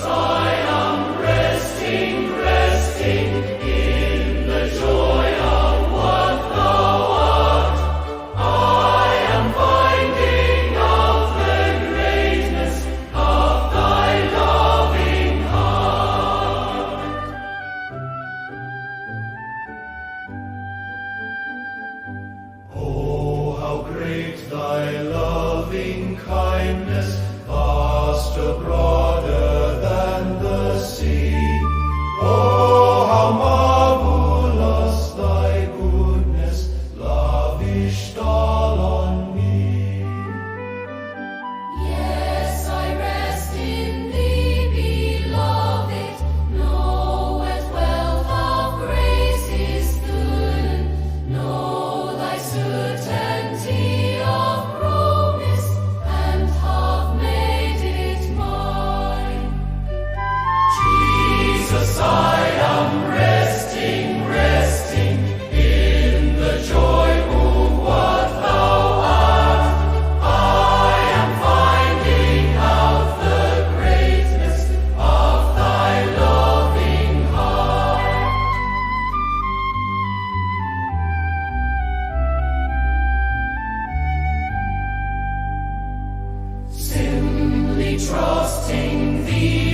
I am resting, resting in the joy of what thou art. I am finding out the greatness of thy loving heart. Oh, how great thy loving kindness, vaster, broader than the sea. Oh, how marvelous thy goodness, lavished all on me. Yes, I rest in thee, beloved, knoweth well how grace is good, know thy certainty of promise, and have made it mine. Jesus, I am resting, resting in the joy of what thou art. I am finding out the greatness of thy loving heart. Simply trusting thee,